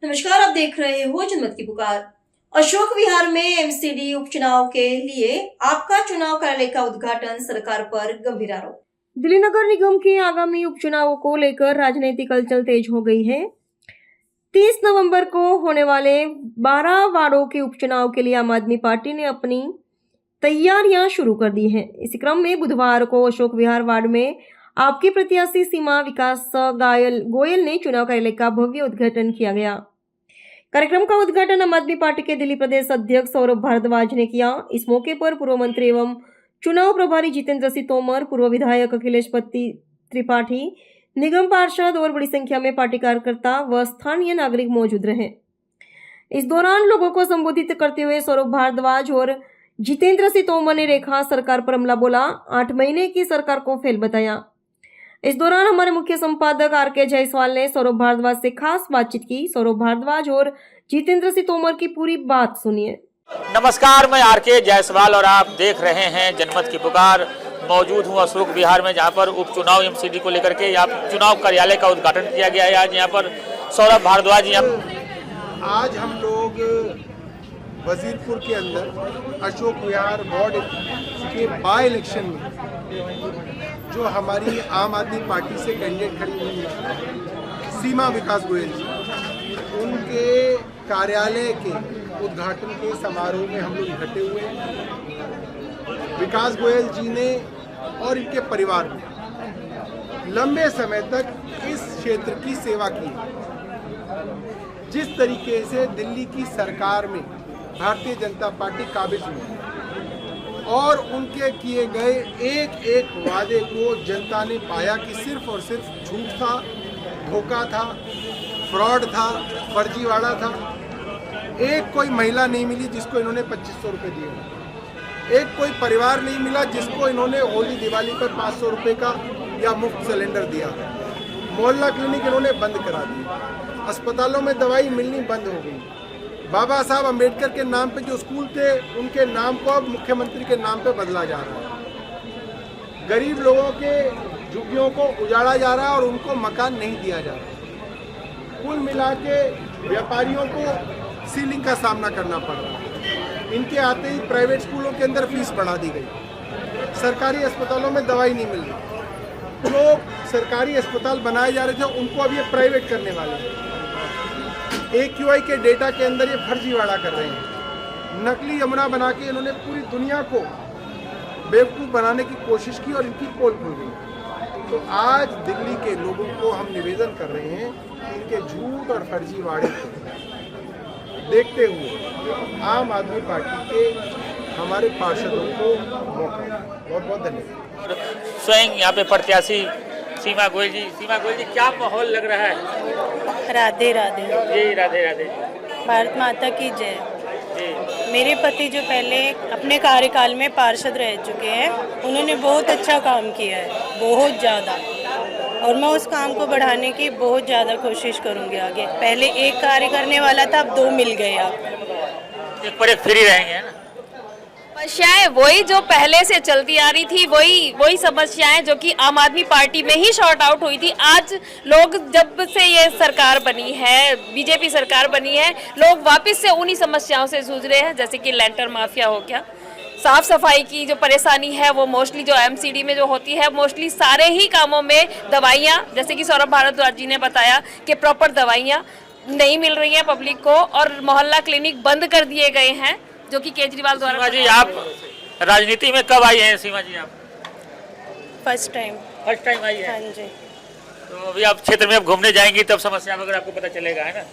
नमस्कार, आप देख रहे हो जनमत की पुकार। अशोक विहार में एमसीडी उपचुनाव के लिए आपका चुनाव कार्यालय का उद्घाटन, सरकार पर गंभीर आरोप। दिल्ली नगर निगम के आगामी उपचुनावों को लेकर राजनीतिक हलचल तेज हो गई है। 30 नवंबर को होने वाले 12 वार्डों के उपचुनाव के लिए आम आदमी पार्टी ने अपनी तैयारियां शुरू कर दी हैं। इसी क्रम में बुधवार को अशोक विहार वार्ड में आपके प्रत्याशी सीमा विकास गोयल ने चुनाव कार्यालय का भव्य उद्घाटन किया गया। कार्यक्रम का उद्घाटन आम आदमी पार्टी के दिल्ली प्रदेश अध्यक्ष सौरभ भारद्वाज ने किया। इस मौके पर पूर्व मंत्री एवं चुनाव प्रभारी जितेंद्र सिंह तोमर, पूर्व विधायक अखिलेश त्रिपाठी, निगम पार्षद और बड़ी संख्या में पार्टी कार्यकर्ता व स्थानीय नागरिक मौजूद रहे। इस दौरान लोगों को संबोधित करते हुए सौरभ भारद्वाज और जितेंद्र सिंह तोमर ने रेखा सरकार पर हमला बोला, 8 महीने की सरकार को फेल बताया। इस दौरान हमारे मुख्य संपादक आर.के. जायसवाल ने सौरभ भारद्वाज से खास बातचीत की। सौरभ भारद्वाज और जितेंद्र सिंह तोमर की पूरी बात सुनिए। नमस्कार, मैं आर.के. जायसवाल और आप देख रहे हैं जनमत की पुकार। मौजूद हूँ अशोक विहार में, जहाँ पर उपचुनाव एमसीडी को लेकर के यहाँ चुनाव कार्यालय का उद्घाटन किया गया है। आज यहाँ पर सौरभ भारद्वाज आज हम लोग वजीरपुर के अंदर अशोक विहार वार्ड के बाय इलेक्शन में जो हमारी आम आदमी पार्टी से कैंडिडेट खड़ी हुई है सीमा विकास गोयल जी, उनके कार्यालय के उद्घाटन के समारोह में हम लोग इकट्ठे हुए हैं। विकास गोयल जी ने और इनके परिवार ने लंबे समय तक इस क्षेत्र की सेवा की। जिस तरीके से दिल्ली की सरकार में भारतीय जनता पार्टी काबिज हुई और उनके किए गए एक एक वादे को जनता ने पाया कि सिर्फ और सिर्फ झूठ था, धोखा था, फ्रॉड था, फर्जीवाड़ा था। एक कोई महिला नहीं मिली जिसको इन्होंने 2500 रुपये दिए। एक कोई परिवार नहीं मिला जिसको इन्होंने होली दिवाली पर 500 रुपये का या मुफ्त सिलेंडर दिया। मोहल्ला क्लिनिक इन्होंने बंद करा दिए। अस्पतालों में दवाई मिलनी बंद हो गई। बाबा साहब अम्बेडकर के नाम पे जो स्कूल थे उनके नाम को अब मुख्यमंत्री के नाम पे बदला जा रहा है। गरीब लोगों के झुग्गियों को उजाड़ा जा रहा है और उनको मकान नहीं दिया जा रहा। कुल मिला के व्यापारियों को सीलिंग का सामना करना पड़ रहा है। इनके आते ही प्राइवेट स्कूलों के अंदर फीस बढ़ा दी गई। सरकारी अस्पतालों में दवाई नहीं मिल रही। जो सरकारी अस्पताल बनाए जा रहे थे उनको अब ये प्राइवेट करने वाले हैं। AQI के डेटा के अंदर ये फर्जीवाड़ा कर रहे हैं। नकली यमुना बना के इन्होंने पूरी दुनिया को बेवकूफ़ बनाने की कोशिश की और इनकी पोल खुल गई। तो आज दिल्ली के लोगों को हम निवेदन कर रहे हैं कि इनके झूठ और फर्जीवाड़े को देखते हुए आम आदमी पार्टी के हमारे पार्षदों को मौका। बहुत बहुत धन्यवाद। स्वयं यहाँ पे प्रत्याशी सीमा गोयल जी, क्या माहौल लग रहा है? राधे राधे जी, राधे राधे। भारत माता की जय। मेरे पति जो पहले अपने कार्यकाल में पार्षद रह चुके हैं, उन्होंने बहुत अच्छा काम किया है, बहुत ज़्यादा, और मैं उस काम को बढ़ाने की बहुत ज़्यादा कोशिश करूँगी आगे। पहले एक कार्य करने वाला था, अब 2 मिल गए। आप एक पर एक फ्री रहेंगे, है ना? समस्याएं वही जो पहले से चलती आ रही थी, वही समस्याएं जो कि आम आदमी पार्टी में ही शॉर्ट आउट हुई थी। आज लोग जब से ये सरकार बनी है, बीजेपी सरकार बनी है, लोग वापस से उन्हीं समस्याओं से जूझ रहे हैं, जैसे कि लेंटर माफिया हो गया, साफ सफाई की जो परेशानी है वो मोस्टली जो एमसीडी में जो होती है, मोस्टली सारे ही कामों में दवाइयाँ, जैसे कि सौरभ भारद्वाज जी ने बताया कि प्रॉपर दवाइयाँ नहीं मिल रही हैं पब्लिक को, और मोहल्ला क्लिनिक बंद कर दिए गए हैं जो कि केजरीवाल द्वारा। सीमा जी, आप राजनीति में कब आई हैं? सीमा जी, आप फर्स्ट टाइम आई हैं? हाँ जी। तो अभी आप क्षेत्र में अब घूमने जाएंगी तब समस्या वगैरह आपको पता चलेगा, है ना?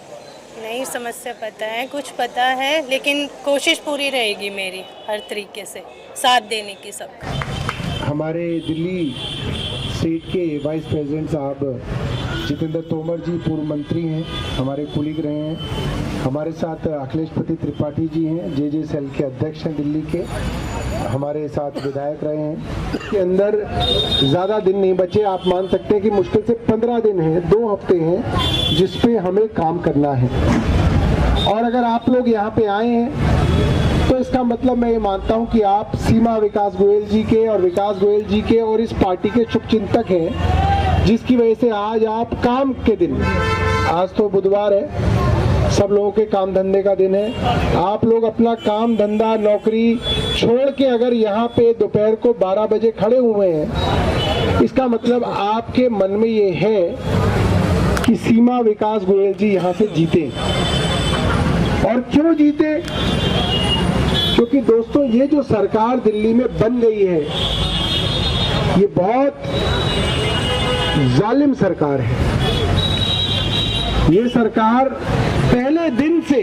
नहीं, समस्या पता है, कुछ पता है, लेकिन कोशिश पूरी रहेगी मेरी हर तरीके से साथ देने की सबका। हमारे दिल्ली स्टेट के वाइस प्रेसिडेंट साहब जितेंद्र तोमर जी पूर्व मंत्री हैं, हमारे कुलीग रहे हैं। हमारे साथ अखिलेश त्रिपाठी जी हैं, जे सेल के अध्यक्ष हैं दिल्ली के, हमारे साथ विधायक रहे हैं। इसके अंदर ज़्यादा दिन नहीं बचे, आप मान सकते हैं कि मुश्किल से 15 दिन हैं, 2 हफ्ते हैं जिस पे हमें काम करना है। और अगर आप लोग यहाँ पे आए हैं तो इसका मतलब मैं ये मानता हूँ कि आप सीमा विकास गोयल जी के और विकास गोयल जी के और इस पार्टी के शुभचिंतक हैं, जिसकी वजह से आज आप काम के दिन, आज तो बुधवार है, सब लोगों के काम धंधे का दिन है। आप लोग अपना काम धंधा नौकरी छोड़ के अगर यहाँ पे दोपहर को 12 बजे खड़े हुए हैं, इसका मतलब आपके मन में ये है कि सीमा विकास गोयल जी यहाँ से जीते। और क्यों जीते? क्योंकि दोस्तों ये जो सरकार दिल्ली में बन गई है, ये बहुत जालिम सरकार है। ये सरकार पहले दिन से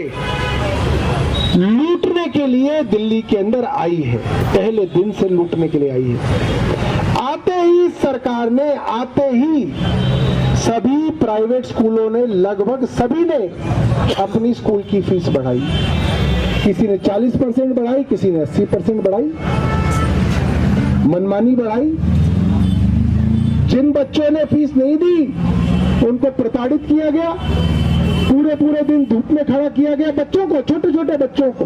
लूटने के लिए दिल्ली के अंदर आई है, पहले दिन से लूटने के लिए आई है। आते ही सरकार ने, आते ही सभी प्राइवेट स्कूलों ने, लगभग सभी ने अपनी स्कूल की फीस बढ़ाई। किसी ने 40% बढ़ाई, किसी ने 80% बढ़ाई, मनमानी बढ़ाई। जिन बच्चों ने फीस नहीं दी उनको प्रताड़ित किया गया, पूरे दिन धूप में खड़ा किया गया बच्चों को, छोटे छोटे बच्चों को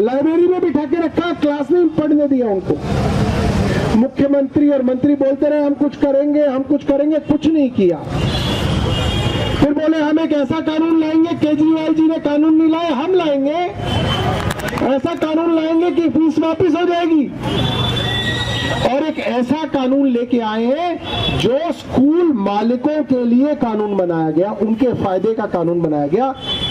लाइब्रेरी में बिठा के रखा, क्लास में पढ़ने दिया उनको। मुख्यमंत्री और मंत्री बोलते रहे हम कुछ करेंगे, हम कुछ करेंगे, कुछ नहीं किया। फिर बोले हम एक ऐसा कानून लाएंगे, केजरीवाल जी ने कानून नहीं लाया, हम लाएंगे, ऐसा कानून लाएंगे कि फीस वापस हो जाएगी। और एक ऐसा कानून लेके आए हैं जो स्कूल मालिकों के लिए कानून बनाया गया, उनके फायदे का कानून बनाया गया।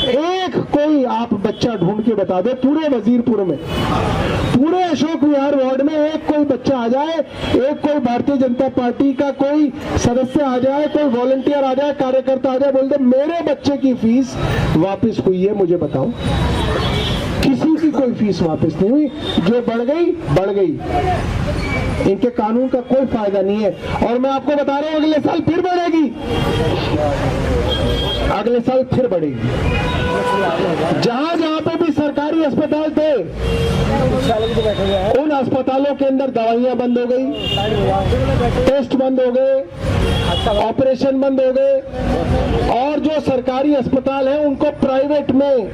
एक कोई आप बच्चा ढूंढ के बता दे पूरे वजीरपुर में, पूरे अशोक विहार वार्ड में एक कोई बच्चा आ जाए, एक कोई भारतीय जनता पार्टी का कोई सदस्य आ जाए, कोई वॉलंटियर आ जाए, कार्यकर्ता आ जाए, बोल दे मेरे बच्चे की फीस वापस हुई है, मुझे बताओ। किसी की कोई फीस वापस नहीं हुई। जो बढ़ गई बढ़ गई, इनके कानून का कोई फायदा नहीं है। और मैं आपको बता रहा हूं अगले साल फिर बढ़ेगी, अगले साल फिर बढ़ेगी। जहां जहां पे भी सरकारी अस्पताल थे उन अस्पतालों के अंदर दवाइयां बंद हो गई, टेस्ट बंद हो गए, ऑपरेशन बंद हो गए। और जो सरकारी अस्पताल है उनको प्राइवेट में,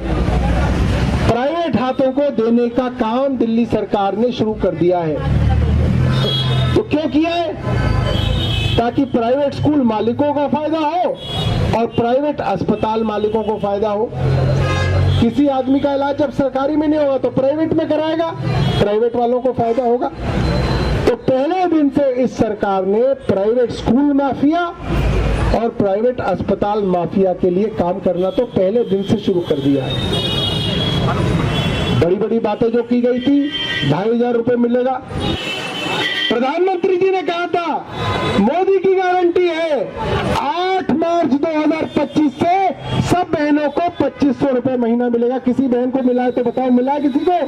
प्राइवेट हाथों को देने का काम दिल्ली सरकार ने शुरू कर दिया है। तो क्यों किया है? ताकि प्राइवेट स्कूल मालिकों का फायदा हो और प्राइवेट अस्पताल मालिकों को फायदा हो। किसी आदमी का इलाज जब सरकारी में नहीं होगा तो प्राइवेट में कराएगा, प्राइवेट वालों को फायदा होगा। तो पहले दिन से इस सरकार ने प्राइवेट स्कूल माफिया और प्राइवेट अस्पताल माफिया के लिए काम करना तो पहले दिन से शुरू कर दिया है। बड़ी बड़ी बातें जो की गई थी, 2500 रुपए मिलेगा, प्रधानमंत्री जी ने कहा था मोदी की गारंटी है 8 मार्च 2025 से सब बहनों को 2500 रुपए महीना मिलेगा। किसी बहन को मिला है तो बताओ, मिला है किसी को?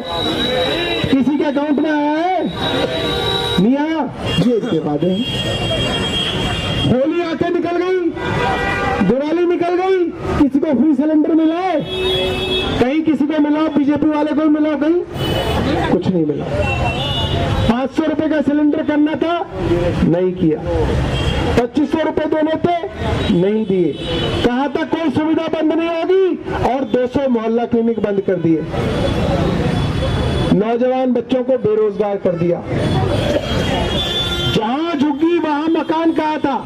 किसी के अकाउंट में आया है? नहीं आया। ये इसके वादे हैं। होली आके निकल गई, दिवाली निकल गई, किसी को फ्री सिलेंडर मिला है? कहीं किसी को मिला? बीजेपी वाले को मिला? कहीं कुछ नहीं मिला। 500 रुपए का सिलेंडर करना था, नहीं किया। 2500 रुपए देने थे, नहीं दिए। कहा था कोई सुविधा बंद नहीं होगी और 200 मोहल्ला क्लिनिक बंद कर दिए। नौजवान बच्चों को बेरोजगार कर दिया। जहां झुग्गी वहां मकान कहा था।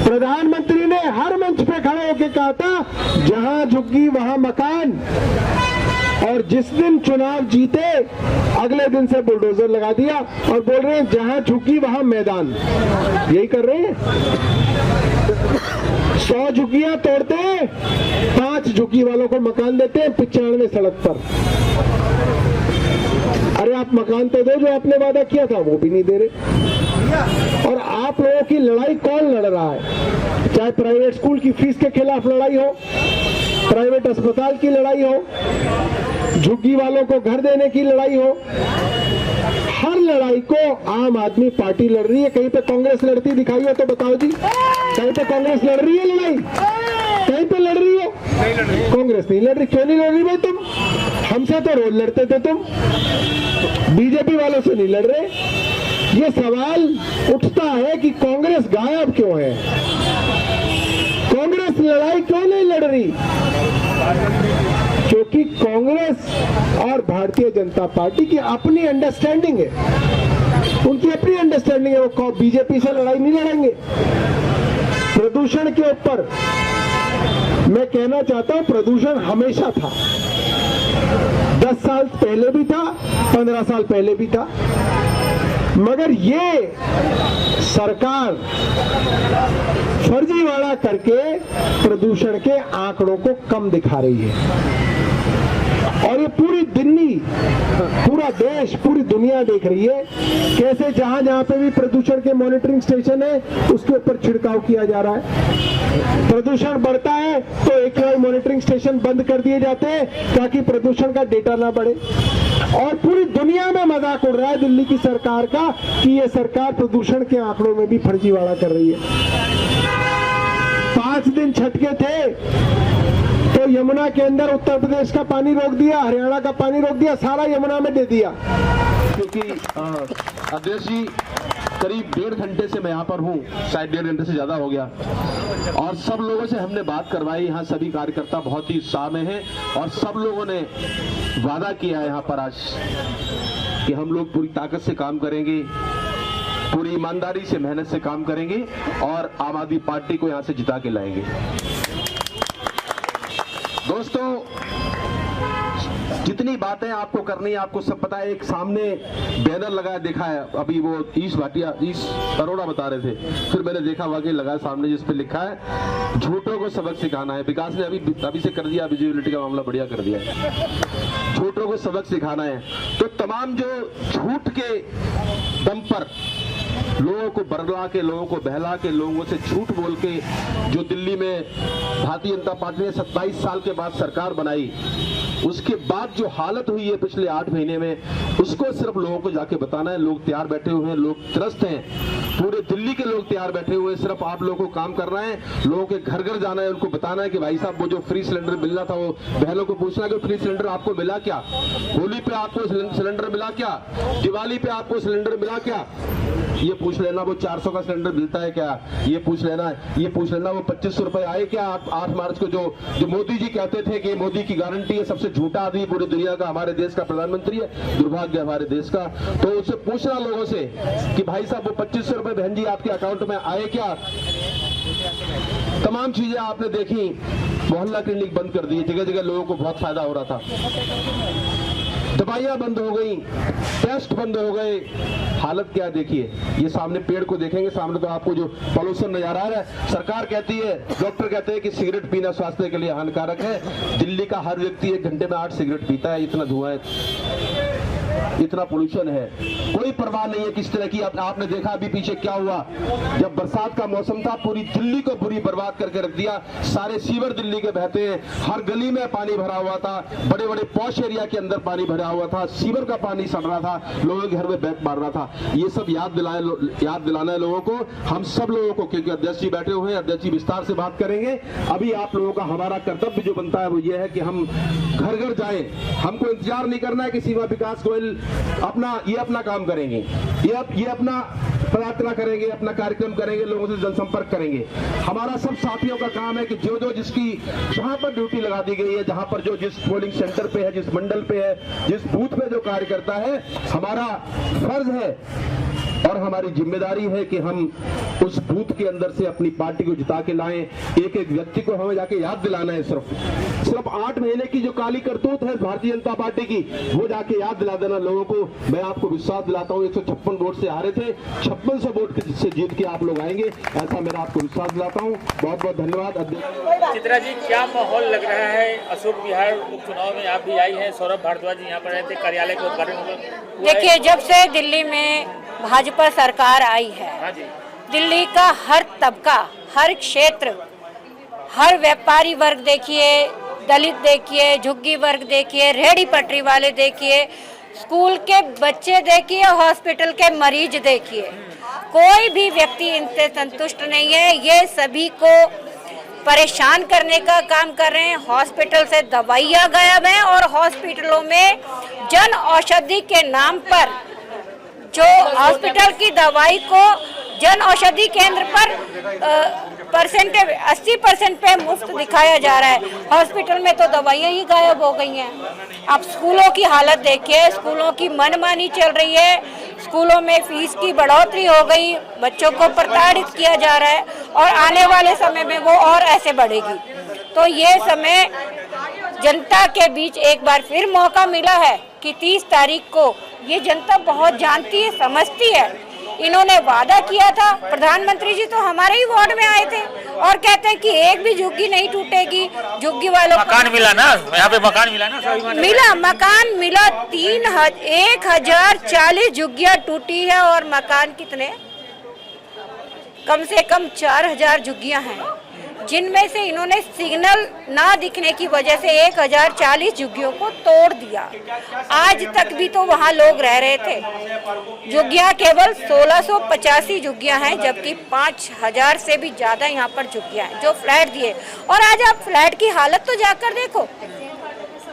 प्रधानमंत्री ने हर मंच पे खड़े होकर कहा था जहां झुग्गी वहां मकान। और जिस दिन चुनाव जीते अगले दिन से बुलडोजर लगा दिया और बोल रहे हैं जहां झुग्गी वहां मैदान। यही कर रहे हैं। 100 झुग्गियां तोड़ते हैं, 5 झुग्गी वालों को मकान देते हैं 95 सड़क पर। अरे आप मकान तो दो, जो आपने वादा किया था वो भी नहीं दे रहे। और आप लोगों की लड़ाई कौन लड़ रहा है? चाहे प्राइवेट स्कूल की फीस के खिलाफ लड़ाई हो, प्राइवेट अस्पताल की लड़ाई हो, झुग्गी वालों को घर देने की लड़ाई हो, हर लड़ाई को आम आदमी पार्टी लड़ रही है। कहीं पे कांग्रेस लड़ती दिखाई हो तो बताओ जी, कहीं पे कांग्रेस लड़ रही है लड़ाई? कहीं पे लड़ रही है? कांग्रेस नहीं लड़ रही। क्यों नहीं लड़ रही भाई? तुम हमसे तो रोज लड़ते थे, तुम बीजेपी वालों से नहीं लड़ रहे। ये सवाल उठता है कि कांग्रेस गायब क्यों है? कांग्रेस लड़ाई क्यों नहीं लड़ रही? क्योंकि कांग्रेस और भारतीय जनता पार्टी की अपनी अंडरस्टैंडिंग है, उनकी अपनी अंडरस्टैंडिंग है। वो बीजेपी से लड़ाई नहीं लड़ेंगे। प्रदूषण के ऊपर मैं कहना चाहता हूं प्रदूषण हमेशा था, 10 साल पहले भी था, 15 साल पहले भी था, मगर ये सरकार फर्जीवाड़ा करके प्रदूषण के आंकड़ों को कम दिखा रही है। और ये पूरी दिल्ली, पूरा देश, पूरी दुनिया देख रही है कैसे जहां जहां पे भी प्रदूषण के मॉनिटरिंग स्टेशन है उसके ऊपर छिड़काव किया जा रहा है। प्रदूषण बढ़ता है तो एक मॉनिटरिंग स्टेशन बंद कर दिए जाते हैं ताकि प्रदूषण का डेटा ना बढ़े। और पूरी दुनिया में मजाक उड़ रहा है दिल्ली की सरकार का कि ये सरकार प्रदूषण के आंकड़ों में भी फर्जीवाड़ा कर रही है। 5 दिन छटके थे तो यमुना के अंदर उत्तर प्रदेश का पानी रोक दिया, हरियाणा का पानी रोक दिया, सारा यमुना में दे दिया। क्योंकि अध्यक्ष जी करीब 1.5 घंटे से मैं यहाँ पर हूँ, शायद 1.5 घंटे से ज्यादा हो गया, और सब लोगों से हमने बात करवाई। यहाँ सभी कार्यकर्ता बहुत ही उत्साह में हैं और सब लोगों ने वादा किया है यहाँ पर आज कि हम लोग पूरी ताकत से काम करेंगे, पूरी ईमानदारी से, मेहनत से काम करेंगे और आम आदमी पार्टी को यहाँ से जिता के लाएंगे। दोस्तों, जितनी बातें आपको करनी है आपको सब पता है। एक सामने बैनर लगाया देखा है, अभी वो ईश अरोड़ा बता रहे थे, फिर मैंने देखा वाकई लगा सामने जिस पे लिखा है झूठों को सबक सिखाना है। विकास ने अभी से कर दिया, विजिबिलिटी का मामला बढ़िया कर दिया है। झूठों को सबक सिखाना है, तो तमाम जो झूठ के दम पर लोगों को बरला के, लोगों को बहला के, लोगों से झूठ बोल के जो दिल्ली में भारतीय जनता पार्टी ने 27 साल के बाद सरकार बनाई, उसके बाद जो हालत हुई है पिछले 8 महीने में, उसको सिर्फ लोगों को जाके बताना है। लोग तैयार बैठे हुए हैं, लोग त्रस्त हैं, पूरे दिल्ली के लोग तैयार बैठे हुए हैं। सिर्फ आप लोगों को काम करना है, लोगों के घर घर जाना है, उनको बताना है कि भाई साहब वो जो फ्री सिलेंडर मिल रहा था, वो बहनों को पूछना है कि फ्री सिलेंडर आपको मिला क्या, होली पे आपको सिलेंडर मिला क्या, दिवाली पे आपको सिलेंडर मिला क्या, ये पूछ लेना। वो 400 का सिलेंडर मिलता है क्या, ये पूछ लेना। ये पूछ लेना वो 2500 रुपए आए क्या 8 मार्च को, जो मोदी जी कहते थे कि मोदी की गारंटी है, सबसे झूठा आदमी पूरी दुनिया का, हमारे देश का प्रधानमंत्री है, दुर्भाग्य हमारे देश का। तो उससे पूछना लोगों से कि भाई साहब वो 2500 रुपए बहन जी आपके अकाउंट में आए क्या। तमाम चीजें आपने देखी, मोहल्ला क्लिनिक बंद कर दिए, जगह जगह लोगों को बहुत फायदा हो रहा था, दवाइयां बंद हो गई, टेस्ट बंद हो गए। हालत क्या देखिए, ये सामने पेड़ को देखेंगे, सामने तो आपको जो पॉल्यूशन नजर आ रहा है। सरकार कहती है, डॉक्टर कहते हैं कि सिगरेट पीना स्वास्थ्य के लिए हानिकारक है। दिल्ली का हर व्यक्ति 1 घंटे में 8 सिगरेट पीता है, इतना धुआं है, इतना पोल्यूशन है, कोई परवाह नहीं है किस तरह की। आपने देखा अभी पीछे क्या हुआ, जब बरसात का मौसम था पूरी दिल्ली को पूरी बर्बाद करके रख दिया। सारे सीवर दिल्ली के बहते हैं, हर गली में पानी भरा हुआ था, बड़े बड़े पॉश एरिया के अंदर पानी भरा हुआ था, सीवर का पानी सड़ रहा था, लोगों के घर में बैग मार रहा था। ये सब याद दिलाना है लोगों को, हम सब लोगों को, क्योंकि अध्यक्ष जी बैठे हुए हैं, अध्यक्ष जी विस्तार से बात करेंगे। अभी आप लोगों का हमारा कर्तव्य जो बनता है वो ये है कि हम घर घर जाएं, हमको इंतजार नहीं करना है कि सीमा विकास गोयल अपना काम करेंगे, ये अपना प्रार्थना करेंगे, अपना कार्यक्रम करेंगे, लोगों से जनसंपर्क करेंगे। हमारा सब साथियों का काम है कि जो जिसकी जहां पर ड्यूटी लगा दी गई है, जहां पर जो जिस पोलिंग सेंटर पे है, जिस मंडल पे है, जिस बूथ पे जो कार्य करता है, हमारा फर्ज है और हमारी जिम्मेदारी है कि हम उस बूथ के अंदर से अपनी पार्टी को जिता के लाएं। एक एक व्यक्ति को हमें जाके याद दिलाना है। सिर्फ 8 महीने की जो काली करतूत है भारतीय जनता पार्टी की, वो जाके याद दिला देना लोगों को। मैं आपको विश्वास दिलाता हूँ, 156 वोट से हारे थे, 5600 वोट से जीत के आप लोग आएंगे, ऐसा मेरा आपको विश्वास दिलाता हूँ। बहुत बहुत धन्यवाद। चित्रा जी, क्या माहौल लग रहा है अशोक विहार उपचुनाव में? आप भी आई हैं, सौरभ भारद्वाज जी यहाँ पर रहते, कार्यालय को उद्घाटन। देखिए, जब से दिल्ली में भाजपा सरकार आई है, दिल्ली का हर तबका, हर क्षेत्र, हर व्यापारी वर्ग देखिए, दलित देखिए, झुग्गी वर्ग देखिए, रेहड़ी पटरी वाले देखिए, स्कूल के बच्चे देखिए, हॉस्पिटल के मरीज देखिए, कोई भी व्यक्ति इनसे संतुष्ट नहीं है। ये सभी को परेशान करने का काम कर रहे हैं। हॉस्पिटल से दवाइयाँ गायब हैं और हॉस्पिटलों में जन औषधि के नाम पर जो हॉस्पिटल की दवाई को जन औषधि केंद्र पर 80% पे मुफ्त दिखाया जा रहा है। हॉस्पिटल में तो दवाइयाँ ही गायब हो गई हैं। अब स्कूलों की हालत देखिए, स्कूलों की मनमानी चल रही है, स्कूलों में फीस की बढ़ोतरी हो गई, बच्चों को प्रताड़ित किया जा रहा है और आने वाले समय में वो और ऐसे बढ़ेगी। तो ये समय जनता के बीच एक बार फिर मौका मिला है कि 30 तारीख को ये जनता बहुत जानती है, समझती है। इन्होंने वादा किया था, प्रधानमंत्री जी तो हमारे ही वार्ड में आए थे और कहते हैं कि एक भी झुग्गी नहीं टूटेगी। झुग्गी वालों मकान मिला ना, यहाँ पे मकान मिला ना, मिला, मकान मिला। 1040 झुग्गियां टूटी है और मकान कितने, कम से कम 4000 झुग्गियां हैं, जिनमें से इन्होंने सिग्नल ना दिखने की वजह से 1040 झुग्गियों को तोड़ दिया। आज तक भी तो वहाँ लोग रह रहे थे। झुग्गियाँ केवल 1685 झुग्गियाँ हैं, जबकि 5000 से भी ज़्यादा यहाँ पर झुग्गियाँ हैं जो फ्लैट दिए। और आज आप फ्लैट की हालत तो जाकर देखो,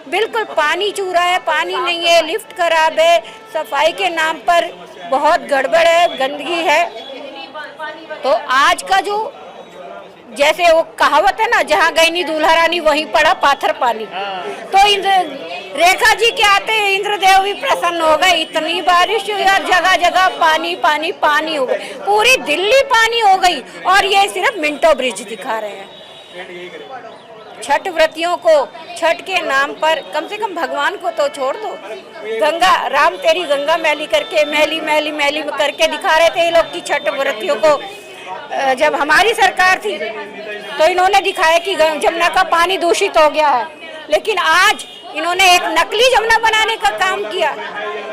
बिल्कुल पानी चू रहा है, पानी नहीं है, लिफ्ट खराब है, सफाई के नाम पर बहुत गड़बड़ है, गंदगी है। तो आज का जो, जैसे वो कहावत है ना, जहाँ गई नहीं दूल्हा रानी वहीं पड़ा पाथर पानी, तो रेखा जी के आते इंद्रदेव भी प्रसन्न हो गए। इतनी बारिश हुई और जगह जगह पानी पानी पानी हो गई, पूरी दिल्ली पानी हो गई। और ये सिर्फ मिंटो ब्रिज दिखा रहे हैं। छठ व्रतियों को छठ के नाम पर, कम से कम भगवान को तो छोड़ दो, गंगा, राम तेरी गंगा मैली करके, मैली मैली मैली करके दिखा रहे थे ये लोग की छठ व्रतियों को। जब हमारी सरकार थी तो इन्होंने दिखाया कि जमुना का पानी दूषित हो गया है, लेकिन आज इन्होंने एक नकली जमुना बनाने का काम किया।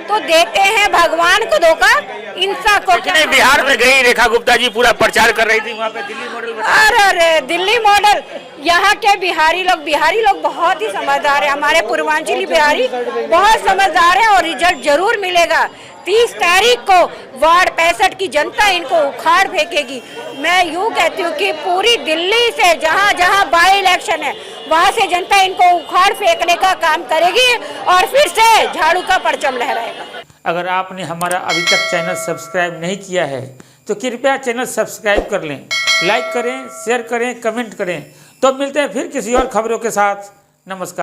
तो देते हैं भगवान को धोखा, इंसान को। नहीं, बिहार में गई रेखा गुप्ता जी, पूरा प्रचार कर रही थी वहाँ पे दिल्ली मॉडल। अरे दिल्ली मॉडल, यहाँ के बिहारी लोग बहुत ही समझदार है। हमारे पूर्वांचली बिहारी बहुत समझदार है और रिजल्ट जरूर मिलेगा। 30 तारीख को वार्ड 65 की जनता इनको उखाड़ फेंकेगी। मैं यूँ कहती हूँ कि पूरी दिल्ली से जहाँ जहाँ बाई इलेक्शन है वहाँ से जनता इनको उखाड़ फेंकने का काम करेगी और फिर से झाड़ू का परचम लहराएगा। अगर आपने हमारा अभी तक चैनल सब्सक्राइब नहीं किया है तो कृपया चैनल सब्सक्राइब कर लें, लाइक करें, शेयर करें, कमेंट करें। तो मिलते हैं फिर किसी और खबरों के साथ। नमस्कार।